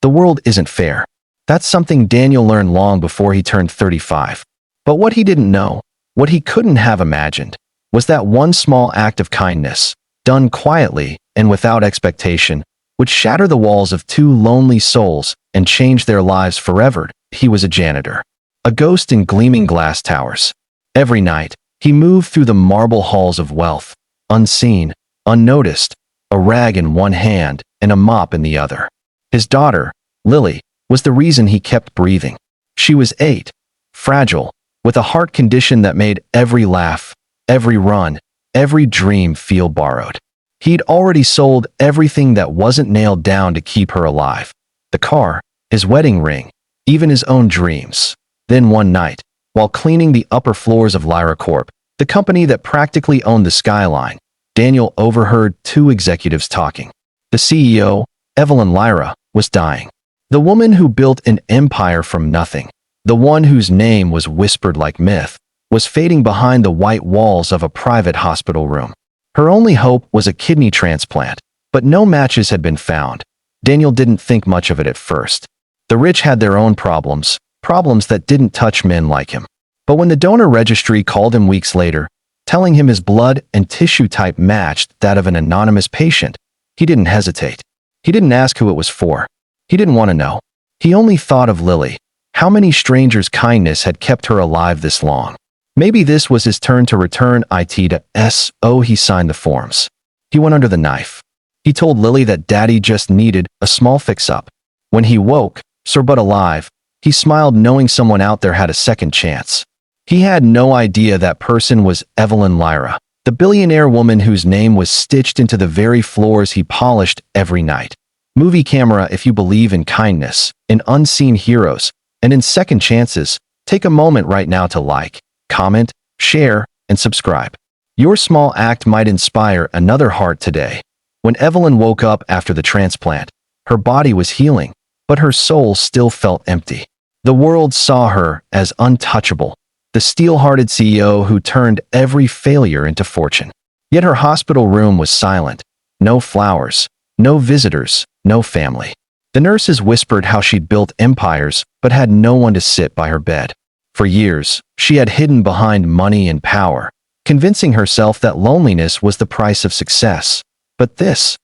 The world isn't fair. That's something Daniel learned long before he turned 35. But what he didn't know, what he couldn't have imagined, was that one small act of kindness, done quietly and without expectation, would shatter the walls of two lonely souls and change their lives forever. He was a janitor, a ghost in gleaming glass towers. Every night, he moved through the marble halls of wealth, unseen, unnoticed, a rag in one hand and a mop in the other. His daughter, Lily, was the reason he kept breathing. She was 8, fragile, with a heart condition that made every laugh, every run, every dream feel borrowed. He'd already sold everything that wasn't nailed down to keep her alive. The car, his wedding ring, even his own dreams. Then one night, while cleaning the upper floors of Lyra Corp, the company that practically owned the skyline, Daniel overheard two executives talking. The CEO, Evelyn Lyra, was dying. The woman who built an empire from nothing, the one whose name was whispered like myth, was fading behind the white walls of a private hospital room. Her only hope was a kidney transplant, but no matches had been found. Daniel didn't think much of it at first. The rich had their own problems, problems that didn't touch men like him. But when the donor registry called him weeks later, telling him his blood and tissue type matched that of an anonymous patient, he didn't hesitate. He didn't ask who it was for. He didn't want to know. He only thought of Lily. How many strangers' kindness had kept her alive this long? Maybe this was his turn to return it to S.O. He signed the forms. He went under the knife. He told Lily that Daddy just needed a small fix-up. When he woke, sore but alive, he smiled knowing someone out there had a second chance. He had no idea that person was Evelyn Lyra, the billionaire woman whose name was stitched into the very floors he polished every night. Movie camera, if you believe in kindness, in unseen heroes, and in second chances, take a moment right now to like, comment, share, and subscribe. Your small act might inspire another heart today. When Evelyn woke up after the transplant, her body was healing, but her soul still felt empty. The world saw her as untouchable, the steel-hearted CEO who turned every failure into fortune. Yet her hospital room was silent. No flowers, no visitors, no family. The nurses whispered how she'd built empires but had no one to sit by her bed. For years, she had hidden behind money and power, convincing herself that loneliness was the price of success. But this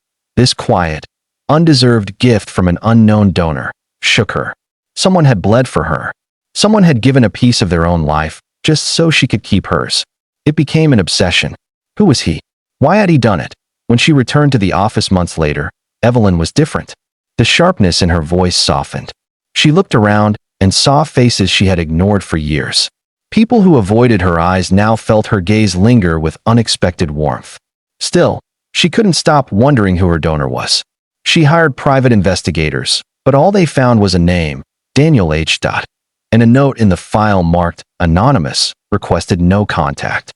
quiet, undeserved gift from an unknown donor shook her. Someone had bled for her. Someone had given a piece of their own life just so she could keep hers. It became an obsession. Who was he? Why had he done it? When she returned to the office months later, Evelyn was different. The sharpness in her voice softened. She looked around and saw faces she had ignored for years. People who avoided her eyes now felt her gaze linger with unexpected warmth. Still, she couldn't stop wondering who her donor was. She hired private investigators, but all they found was a name, Daniel H. And a note in the file marked anonymous, requested no contact.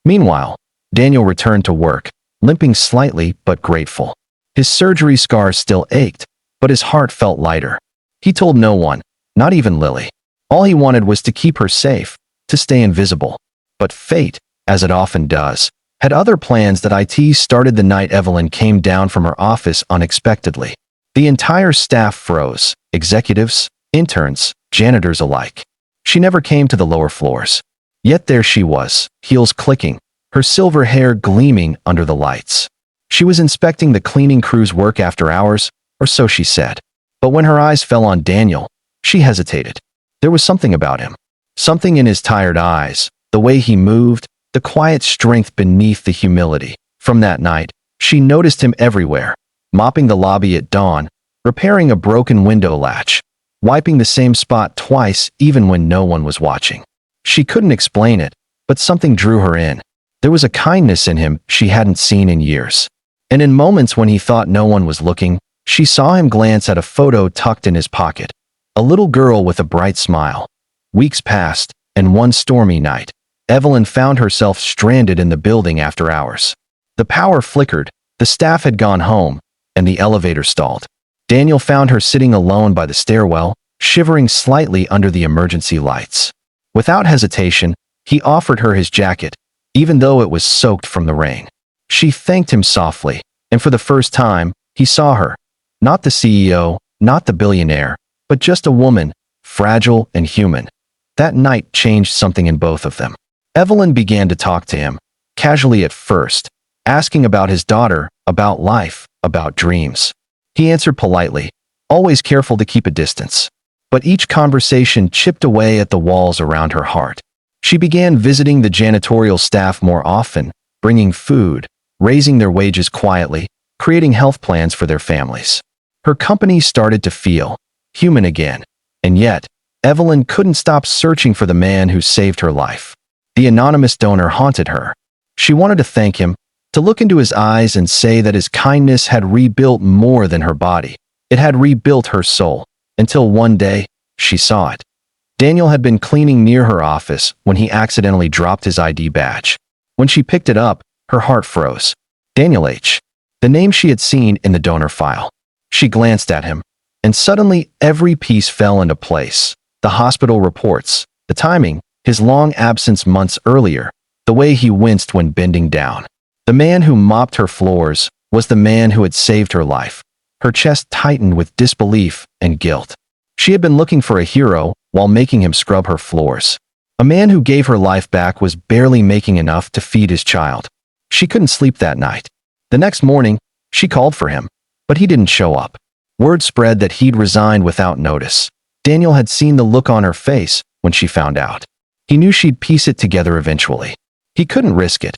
Meanwhile, Daniel returned to work, limping slightly but grateful. His surgery scars still ached, but his heart felt lighter. He told no one, not even Lily. All he wanted was to keep her safe, to stay invisible. But fate, as it often does, had other plans that IT started the night Evelyn came down from her office unexpectedly. The entire staff froze, executives, interns, janitors alike. She never came to the lower floors. Yet there she was, heels clicking, her silver hair gleaming under the lights. She was inspecting the cleaning crew's work after hours, or so she said. But when her eyes fell on Daniel, she hesitated. There was something about him. Something in his tired eyes, the way he moved, the quiet strength beneath the humility. From that night, she noticed him everywhere, mopping the lobby at dawn, repairing a broken window latch, wiping the same spot twice even when no one was watching. She couldn't explain it, but something drew her in. There was a kindness in him she hadn't seen in years. And in moments when he thought no one was looking, she saw him glance at a photo tucked in his pocket. A little girl with a bright smile. Weeks passed, and one stormy night, Evelyn found herself stranded in the building after hours. The power flickered, the staff had gone home, and the elevator stalled. Daniel found her sitting alone by the stairwell, shivering slightly under the emergency lights. Without hesitation, he offered her his jacket, even though it was soaked from the rain. She thanked him softly, and for the first time, he saw her. Not the CEO, not the billionaire, but just a woman, fragile and human. That night changed something in both of them. Evelyn began to talk to him, casually at first, asking about his daughter, about life, about dreams. He answered politely, always careful to keep a distance. But each conversation chipped away at the walls around her heart. She began visiting the janitorial staff more often, bringing food, raising their wages quietly, creating health plans for their families. Her company started to feel human again, and yet, Evelyn couldn't stop searching for the man who saved her life. The anonymous donor haunted her. She wanted to thank him, to look into his eyes and say that his kindness had rebuilt more than her body. It had rebuilt her soul, until one day, she saw it. Daniel had been cleaning near her office when he accidentally dropped his ID badge. When she picked it up, her heart froze. Daniel H. The name she had seen in the donor file. She glanced at him, and suddenly every piece fell into place. The hospital reports, the timing, his long absence months earlier, the way he winced when bending down. The man who mopped her floors was the man who had saved her life. Her chest tightened with disbelief and guilt. She had been looking for a hero while making him scrub her floors. A man who gave her life back was barely making enough to feed his child. She couldn't sleep that night. The next morning, she called for him, but he didn't show up. Word spread that he'd resigned without notice. Daniel had seen the look on her face when she found out. He knew she'd piece it together eventually. He couldn't risk it.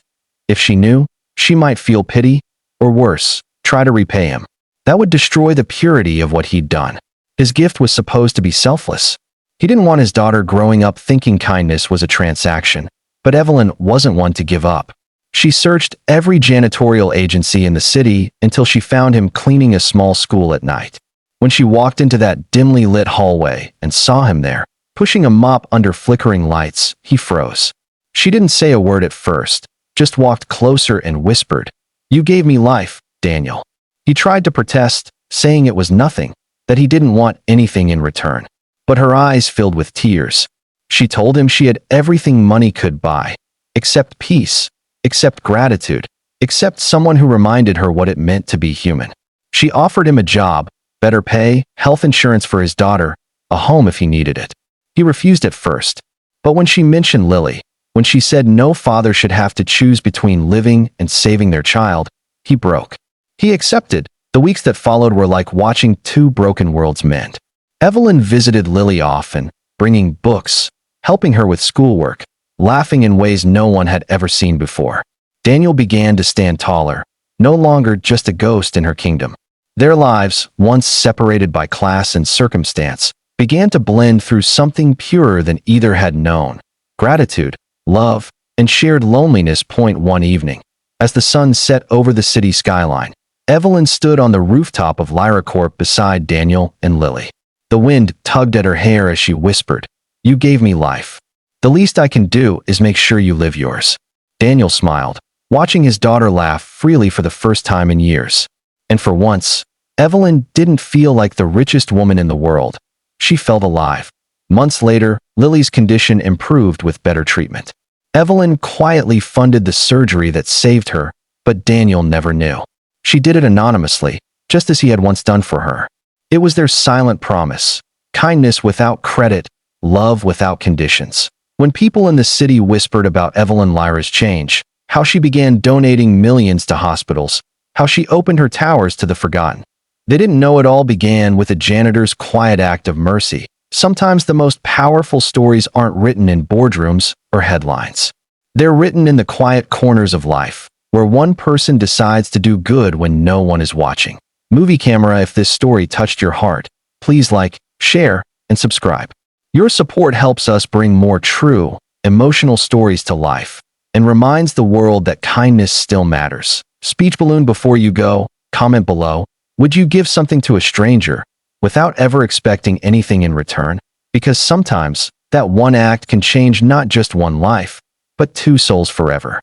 If she knew, she might feel pity, or worse, try to repay him. That would destroy the purity of what he'd done. His gift was supposed to be selfless. He didn't want his daughter growing up thinking kindness was a transaction, but Evelyn wasn't one to give up. She searched every janitorial agency in the city until she found him cleaning a small school at night. When she walked into that dimly lit hallway and saw him there, pushing a mop under flickering lights, he froze. She didn't say a word at first, just walked closer and whispered, "You gave me life, Daniel." He tried to protest, saying it was nothing, that he didn't want anything in return. But her eyes filled with tears. She told him she had everything money could buy, except peace, except gratitude, except someone who reminded her what it meant to be human. She offered him a job, better pay, health insurance for his daughter, a home if he needed it. He refused at first. But when she mentioned Lily, when she said no father should have to choose between living and saving their child, he broke. He accepted. The weeks that followed were like watching two broken worlds mend. Evelyn visited Lily often, bringing books, helping her with schoolwork, laughing in ways no one had ever seen before. Daniel began to stand taller, no longer just a ghost in her kingdom. Their lives, once separated by class and circumstance, began to blend through something purer than either had known: gratitude, love, and shared loneliness. One evening, as the sun set over the city skyline, Evelyn stood on the rooftop of LyraCorp beside Daniel and Lily. The wind tugged at her hair as she whispered, "You gave me life. The least I can do is make sure you live yours." Daniel smiled, watching his daughter laugh freely for the first time in years. And for once, Evelyn didn't feel like the richest woman in the world. She felt alive. Months later, Lily's condition improved with better treatment. Evelyn quietly funded the surgery that saved her, but Daniel never knew. She did it anonymously, just as he had once done for her. It was their silent promise: kindness without credit, love without conditions. When people in the city whispered about Evelyn Lyra's change, how she began donating millions to hospitals, how she opened her towers to the forgotten, they didn't know it all began with a janitor's quiet act of mercy. Sometimes the most powerful stories aren't written in boardrooms or headlines. They're written in the quiet corners of life, where one person decides to do good when no one is watching. Movie Camera, if this story touched your heart, please like, share, and subscribe. Your support helps us bring more true, emotional stories to life and reminds the world that kindness still matters. Speech balloon before you go, comment below. Would you give something to a stranger without ever expecting anything in return? Because sometimes that one act can change not just one life, but two souls forever.